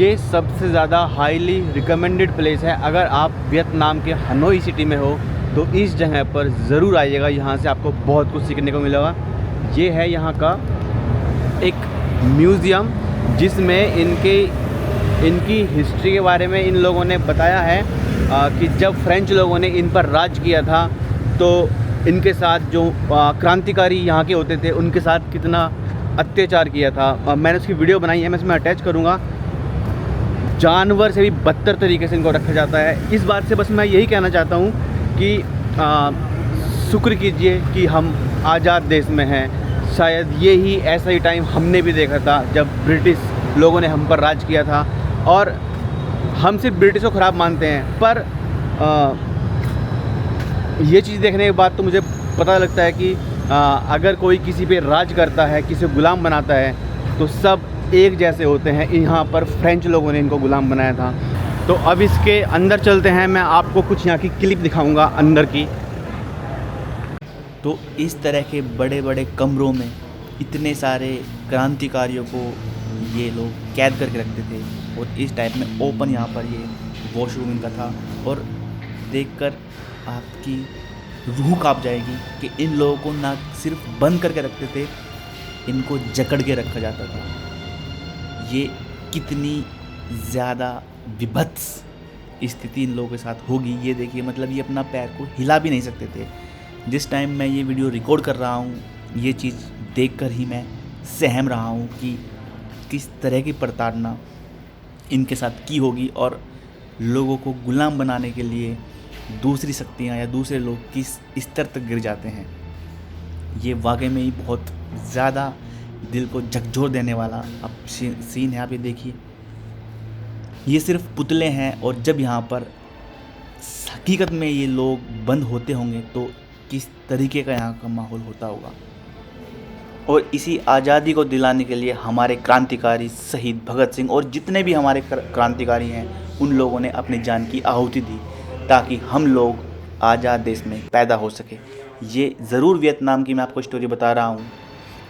ये सबसे ज़्यादा हाईली रिकमेंडेड प्लेस है। अगर आप वियतनाम के हनोई सिटी में हो तो इस जगह पर ज़रूर आइएगा, यहाँ से आपको बहुत कुछ सीखने को मिलेगा। ये है यहाँ का एक म्यूज़ियम जिसमें इनकी हिस्ट्री के बारे में इन लोगों ने बताया है कि जब फ्रेंच लोगों ने इन पर राज किया था तो इनके साथ जो क्रांतिकारी यहाँ के होते थे उनके साथ कितना अत्याचार किया था। मैंने उसकी वीडियो बनाई है, मैं इसमें अटैच करूँगा। जानवर से भी बदतर तरीके से इनको रखा जाता है। इस बात से बस मैं यही कहना चाहता हूँ कि शुक्र कीजिए कि हम आज़ाद देश में हैं। शायद ये ही ऐसा ही टाइम हमने भी देखा था जब ब्रिटिश लोगों ने हम पर राज किया था। और हम सिर्फ ब्रिटिश को ख़राब मानते हैं, पर ये चीज़ देखने के बाद तो मुझे पता लगता है कि अगर कोई किसी पे राज करता है, किसी को गुलाम बनाता है, तो सब एक जैसे होते हैं। यहाँ पर फ्रेंच लोगों ने इनको गुलाम बनाया था। तो अब इसके अंदर चलते हैं, मैं आपको कुछ यहाँ की क्लिप दिखाऊंगा अंदर की। तो इस तरह के बड़े बड़े कमरों में इतने सारे क्रांतिकारियों को ये लोग कैद करके रखते थे। और इस टाइप में ओपन यहाँ पर ये वॉशरूम इनका था। और देखकर आपकी रूह काँप जाएगी कि इन लोगों को ना सिर्फ बंद करके रखते थे, इनको जकड़ के रखा जाता था। ये कितनी ज़्यादा विभत्स स्थिति इन लोगों के साथ होगी ये देखिए। मतलब ये अपना पैर को हिला भी नहीं सकते थे। जिस टाइम मैं ये वीडियो रिकॉर्ड कर रहा हूँ, ये चीज़ देखकर ही मैं सहम रहा हूँ कि किस तरह की प्रताड़ना इनके साथ की होगी और लोगों को गुलाम बनाने के लिए दूसरी शक्तियाँ या दूसरे लोग किस स्तर तक गिर जाते हैं। ये वाकई में ही बहुत ज़्यादा दिल को झकझोर देने वाला अब सीन है। आप ये देखिए, ये सिर्फ पुतले हैं और जब यहाँ पर हकीकत में ये लोग बंद होते होंगे तो किस तरीके का यहाँ का माहौल होता होगा। और इसी आज़ादी को दिलाने के लिए हमारे क्रांतिकारी शहीद भगत सिंह और जितने भी हमारे क्रांतिकारी हैं उन लोगों ने अपनी जान की आहुति दी ताकि हम लोग आज़ाद देश में पैदा हो सके। ये ज़रूर वियतनाम की मैं आपको स्टोरी बता रहा हूँ,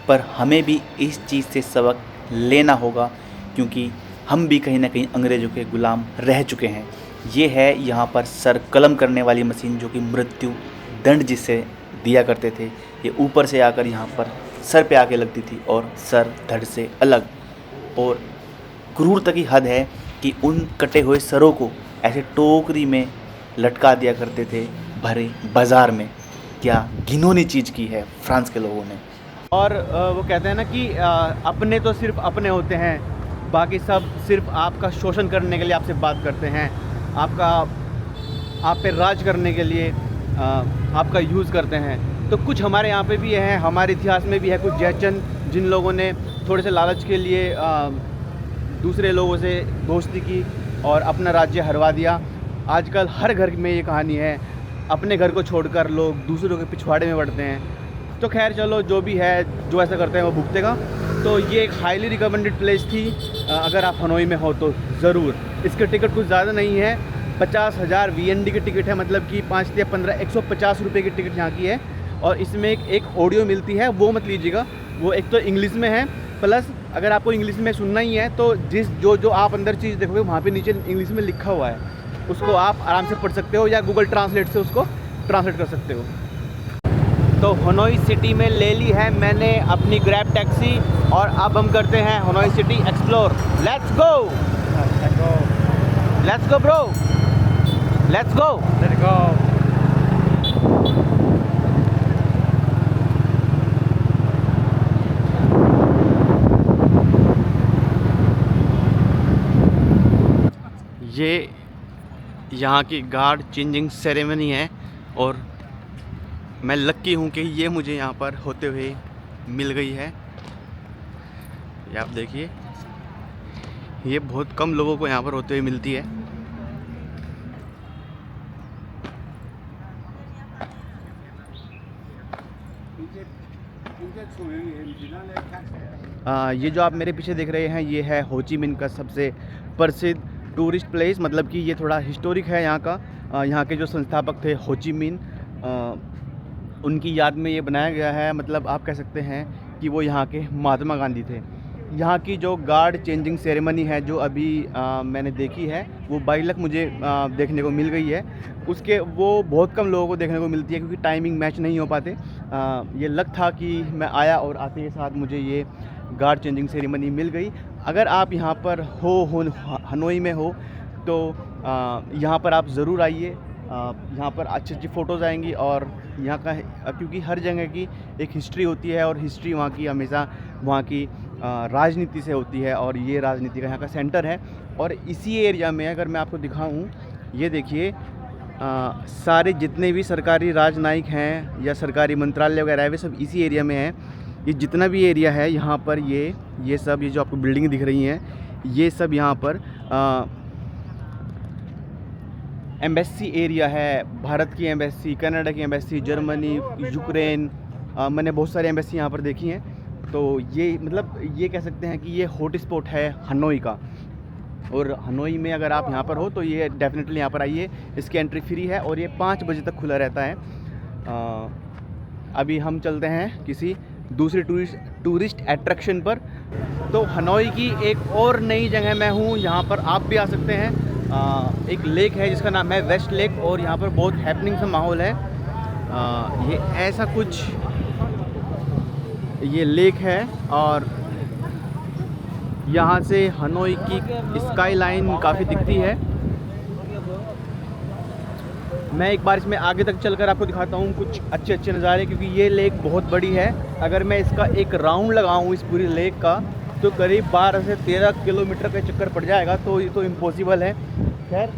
पर हमें भी इस चीज़ से सबक लेना होगा क्योंकि हम भी कहीं ना कहीं अंग्रेज़ों के गुलाम रह चुके हैं। ये है यहाँ पर सर कलम करने वाली मशीन जो कि मृत्यु दंड जिसे दिया करते थे। ये ऊपर से आकर यहाँ पर सर पे आके लगती थी और सर धड़ से अलग। और क्रूरता की हद है कि उन कटे हुए सरों को ऐसे टोकरी में लटका दिया करते थे भरे बाज़ार में। क्या घिनौनी चीज़ की है फ्रांस के लोगों ने। और वो कहते हैं ना कि अपने तो सिर्फ अपने होते हैं, बाकी सब सिर्फ आपका शोषण करने के लिए आपसे बात करते हैं, आप पे राज करने के लिए आपका यूज़ करते हैं। तो कुछ हमारे यहाँ पे भी है, हमारे इतिहास में भी है कुछ जयचंद जिन लोगों ने थोड़े से लालच के लिए दूसरे लोगों से दोस्ती की और अपना राज्य हरवा दिया। आजकल हर घर में ये कहानी है, अपने घर को छोड़कर लोग दूसरों के पिछवाड़े में बढ़ते हैं। तो खैर चलो, जो भी है, जो ऐसा करते हैं वो भुगतेगा। तो ये एक हाईली रिकमेंडेड प्लेस थी। अगर आप हनोई में हो तो ज़रूर। इसके टिकट कुछ ज़्यादा नहीं है, 50,000 VND की टिकट है, मतलब कि 5 या 15 150 रुपये की टिकट यहाँ की है। और इसमें एक ऑडियो मिलती है, वो मत लीजिएगा, वो एक तो इंग्लिश में है, प्लस अगर आपको इंग्लिश में सुनना ही है तो जो आप अंदर चीज़ देखोगे वहाँ पे नीचे इंग्लिश में लिखा हुआ है, उसको आप आराम से पढ़ सकते हो या गूगल ट्रांसलेट से उसको ट्रांसलेट कर सकते हो। तो हनोई सिटी में ले ली है मैंने अपनी ग्रैब टैक्सी और अब हम करते हैं Hanoi city explore. Let's go, let's go bro, let's go, let's go. ये यहाँ की गार्ड चेंजिंग सेरेमनी है और मैं लक्की हूँ कि ये मुझे यहाँ पर होते हुए मिल गई है। ये आप देखिए, ये बहुत कम लोगों को यहाँ पर होते हुए मिलती है। ये जो आप मेरे पीछे देख रहे हैं ये है हो ची मिन्ह का सबसे प्रसिद्ध टूरिस्ट प्लेस, मतलब कि ये थोड़ा हिस्टोरिक है यहाँ का। यहाँ के जो संस्थापक थे हो ची मिन्ह, उनकी याद में ये बनाया गया है। मतलब आप कह सकते हैं कि वो यहाँ के महात्मा गांधी थे। यहाँ की जो गार्ड चेंजिंग सेरेमनी है जो अभी मैंने देखी है वो 22 लाख मुझे देखने को मिल गई है। उसके वो बहुत कम लोगों को देखने को मिलती है क्योंकि टाइमिंग मैच नहीं हो पाते। ये लक था कि मैं आया और आते के साथ मुझे ये गार्ड चेंजिंग सेरेमनी मिल गई। अगर आप यहाँ पर हो हनोई में हो तो यहाँ पर आप ज़रूर आइए। यहाँ पर अच्छी अच्छी फ़ोटोज़ आएंगी और यहाँ का क्योंकि हर जगह की एक हिस्ट्री होती है और हिस्ट्री वहाँ की हमेशा वहाँ की राजनीति से होती है और ये राजनीति का यहाँ का सेंटर है। और इसी एरिया में अगर मैं आपको दिखाऊं, ये देखिए सारे जितने भी सरकारी राजनयिक हैं या सरकारी मंत्रालय वगैरह है वे सब इसी एरिया में हैं। ये जितना भी एरिया है यहाँ पर ये सब ये जो आपको बिल्डिंग दिख रही हैं ये सब यहाँ पर एम्बेसी एरिया है। भारत की एम्बेसी, कनाडा की एम्बेसी, जर्मनी, यूक्रेन, मैंने बहुत सारी एम्बेसी यहाँ पर देखी हैं। तो ये मतलब ये कह सकते हैं कि ये हॉट स्पॉट है हनोई का। और हनोई में अगर आप यहाँ पर हो तो ये डेफिनेटली यहाँ पर आइए। इसकी एंट्री फ्री है और ये 5 बजे तक खुला रहता है। अभी हम चलते हैं किसी दूसरी टूरिस्ट अट्रैक्शन पर। तो हनोई की एक और नई जगह मैं हूँ, यहाँ पर आप भी आ सकते हैं। एक लेक है जिसका नाम है वेस्ट लेक और यहाँ पर बहुत हैपनिंग सा माहौल है। ये ऐसा कुछ ये लेक है और यहाँ से हनोई की स्काई लाइन काफ़ी दिखती है। मैं एक बार इसमें आगे तक चलकर आपको दिखाता हूँ कुछ अच्छे अच्छे नज़ारे, क्योंकि ये लेक बहुत बड़ी है। अगर मैं इसका एक राउंड लगाऊँ इस पूरी लेक का तो करीब 12 से 13 किलोमीटर का चक्कर पड़ जाएगा। तो ये तो इम्पॉसिबल है। खैर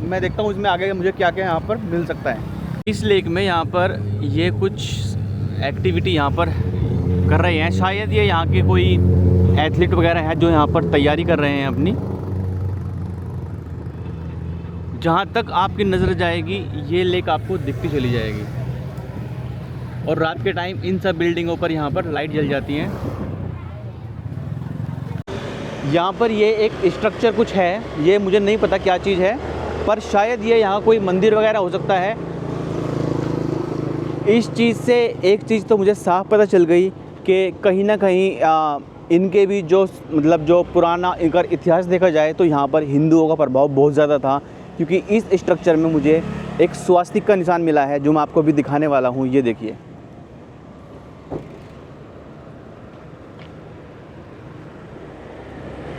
मैं देखता हूँ इसमें आगे मुझे क्या क्या यहाँ पर मिल सकता है। इस लेक में यहाँ पर ये कुछ एक्टिविटी यहाँ पर कर रहे हैं। शायद ये यहाँ के कोई एथलीट वगैरह हैं जो यहाँ पर तैयारी कर रहे हैं अपनी। जहाँ तक आपकी नज़र जाएगी ये लेक आपको दिखती चली जाएगी। और रात के टाइम इन सब बिल्डिंगों पर यहाँ पर लाइट जल जाती हैं। यहाँ पर ये एक स्ट्रक्चर कुछ है, ये मुझे नहीं पता क्या चीज़ है, पर शायद ये यहाँ कोई मंदिर वगैरह हो सकता है। इस चीज़ से एक चीज़ तो मुझे साफ पता चल गई कि कहीं ना कहीं इनके भी जो मतलब जो पुराना इनका इतिहास देखा जाए तो यहाँ पर हिंदुओं का प्रभाव बहुत ज़्यादा था। क्योंकि इस स्ट्रक्चर में मुझे एक स्वास्तिक का निशान मिला है जो मैं आपको अभी दिखाने वाला हूँ। ये देखिए,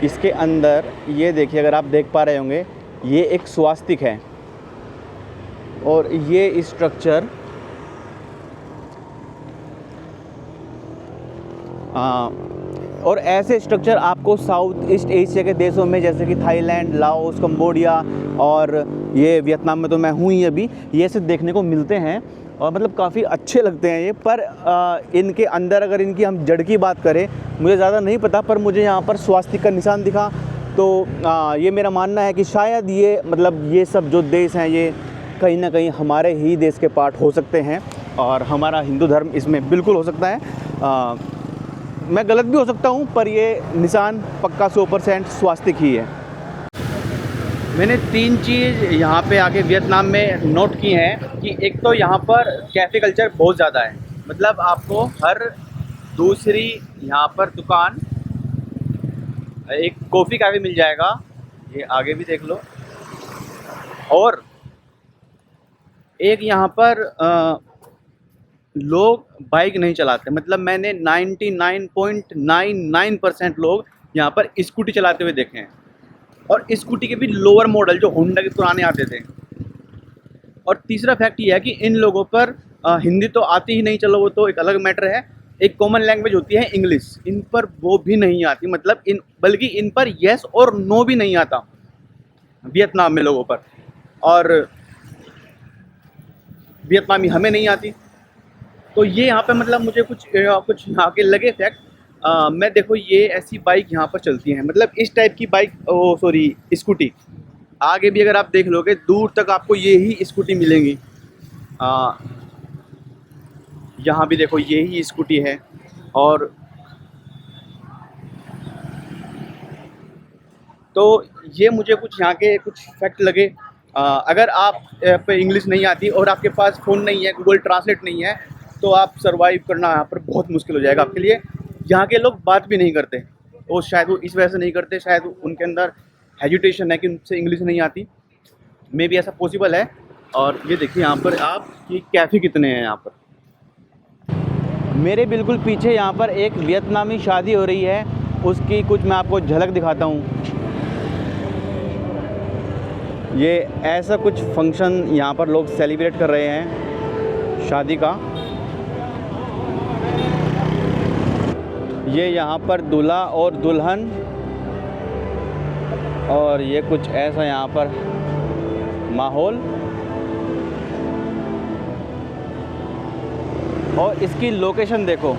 इसके अंदर ये देखिए, अगर आप देख पा रहे होंगे ये एक स्वास्तिक है। और ये स्ट्रक्चर और ऐसे स्ट्रक्चर आपको साउथ ईस्ट एशिया के देशों में जैसे कि थाईलैंड, लाओस, कंबोडिया और ये वियतनाम में तो मैं हूँ ही अभी, ये ऐसे देखने को मिलते हैं और मतलब काफ़ी अच्छे लगते हैं ये। पर इनके अंदर अगर इनकी हम जड़ की बात करें, मुझे ज़्यादा नहीं पता, पर मुझे यहाँ पर स्वास्तिक का निशान दिखा तो ये मेरा मानना है कि शायद ये मतलब ये सब जो देश हैं ये कहीं ना कहीं हमारे ही देश के पार्ट हो सकते हैं और हमारा हिंदू धर्म इसमें बिल्कुल हो सकता है। मैं गलत भी हो सकता हूँ, पर ये निशान पक्का 100% स्वास्तिक ही है। मैंने 3 चीज़ यहाँ पे आके वियतनाम में नोट की हैं कि एक तो यहाँ पर कैफ़े कल्चर बहुत ज़्यादा है। मतलब आपको हर दूसरी यहाँ पर दुकान एक कॉफ़ी कैफ़े मिल जाएगा। ये आगे भी देख लो। और एक यहाँ पर लोग बाइक नहीं चलाते। मतलब मैंने 99.99% लोग यहाँ पर स्कूटी चलाते हुए देखे हैं। और स्कूटी के भी लोअर मॉडल जो होंडा के पुराने आते थे। और तीसरा फैक्ट ये है कि इन लोगों पर हिंदी तो आती ही नहीं, चलो वो तो एक अलग मैटर है। एक कॉमन लैंग्वेज होती है इंग्लिश, इन पर वो भी नहीं आती। मतलब बल्कि इन पर येस और नो भी नहीं आता वियतनाम में लोगों पर। और वियतनामी हमें नहीं आती। तो ये यहाँ पे मतलब मुझे कुछ यहाँ के लगे फैक्ट। मैं देखो ये ऐसी बाइक यहाँ पर चलती हैं, मतलब इस टाइप की बाइक, स्कूटी। आगे भी अगर आप देख लोगे दूर तक आपको ये ही स्कूटी मिलेंगी। यहाँ भी देखो ये ही स्कूटी है। और तो ये मुझे कुछ यहाँ के कुछ फैक्ट लगे। अगर आप पे इंग्लिश नहीं आती और आपके पास फ़ोन नहीं है, गूगल ट्रांसलेट नहीं है, तो आप सर्वाइव करना यहाँ पर बहुत मुश्किल हो जाएगा आपके लिए। यहाँ के लोग बात भी नहीं करते, वो शायद वो इस वजह से नहीं करते, शायद उनके अंदर हेजिटेशन है कि उनसे इंग्लिश नहीं आती, मे भी ऐसा पॉसिबल है। और ये देखिए यहाँ पर आप कि कैफ़े कितने हैं यहाँ पर। मेरे बिल्कुल पीछे यहाँ पर एक वियतनामी शादी हो रही है, उसकी कुछ मैं आपको झलक दिखाता हूँ। ये ऐसा कुछ फंक्शन यहाँ पर लोग सेलिब्रेट कर रहे हैं शादी का। ये यहाँ पर दूल्हा और दुल्हन, और ये कुछ ऐसा यहाँ पर माहौल। और इसकी लोकेशन देखो,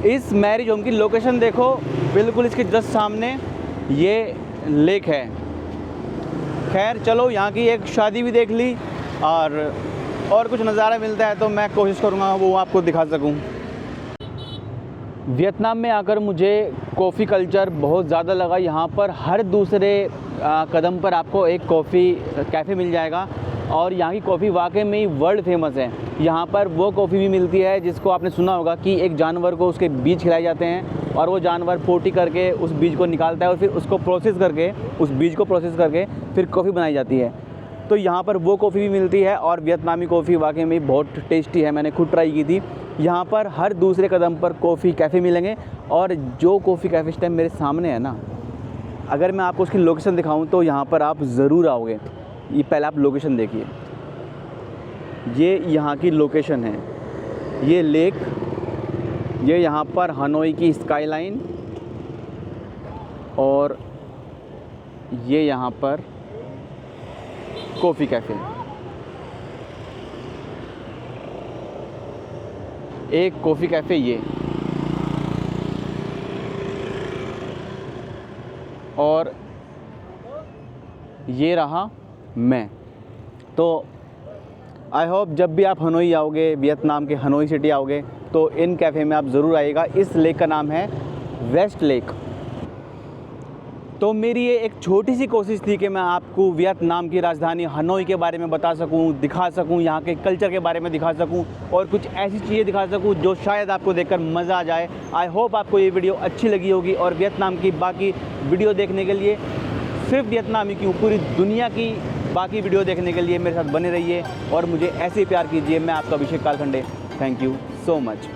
इस मैरिज होम की लोकेशन देखो, बिल्कुल इसके जस्ट सामने ये लेक है। खैर चलो, यहाँ की एक शादी भी देख ली और कुछ नज़ारा मिलता है तो मैं कोशिश करूँगा वो आपको दिखा सकूँ। वियतनाम में आकर मुझे कॉफ़ी कल्चर बहुत ज़्यादा लगा। यहाँ पर हर दूसरे कदम पर आपको एक कॉफ़ी कैफ़े मिल जाएगा, और यहाँ की कॉफ़ी वाकई में ही वर्ल्ड फेमस है। यहाँ पर वो कॉफ़ी भी मिलती है जिसको आपने सुना होगा कि एक जानवर को उसके बीज खिलाए जाते हैं और वो जानवर पोटी करके उस बीज को निकालता है और फिर उसको प्रोसेस करके, उस बीज को प्रोसेस करके फिर कॉफ़ी बनाई जाती है। तो यहाँ पर वो कॉफ़ी भी मिलती है, और वियतनामी कॉफ़ी वाकई में बहुत टेस्टी है, मैंने खुद ट्राई की थी। यहाँ पर हर दूसरे कदम पर कॉफ़ी कैफ़े मिलेंगे, और जो कॉफ़ी कैफ़े इस टाइम मेरे सामने है ना, अगर मैं आपको उसकी लोकेशन दिखाऊं तो यहाँ पर आप ज़रूर आओगे। ये पहले आप लोकेशन देखिए, ये यहाँ की लोकेशन है, ये लेक, ये यहाँ पर हनोई की स्काईलाइन, और ये यहाँ पर कॉफ़ी कैफ़े। एक कॉफ़ी कैफ़े ये, और ये रहा मैं। तो आई होप जब भी आप हनोई आओगे, वियतनाम के हनोई सिटी आओगे, तो इन कैफ़े में आप ज़रूर आइएगा। इस लेक का नाम है वेस्ट लेक। तो मेरी ये एक छोटी सी कोशिश थी कि मैं आपको वियतनाम की राजधानी हनोई के बारे में बता सकूं, दिखा सकूं, यहाँ के कल्चर के बारे में दिखा सकूं, और कुछ ऐसी चीज़ें दिखा सकूं जो शायद आपको देखकर मज़ा आ जाए। आई होप आपको ये वीडियो अच्छी लगी होगी, और वियतनाम की बाकी वीडियो देखने के लिए, सिर्फ वियतनामी क्यों पूरी दुनिया की बाकी वीडियो देखने के लिए मेरे साथ बने रहिए और मुझे ऐसे ही प्यार कीजिए। मैं आपका Abhishek Kalkhande. Thank you so much.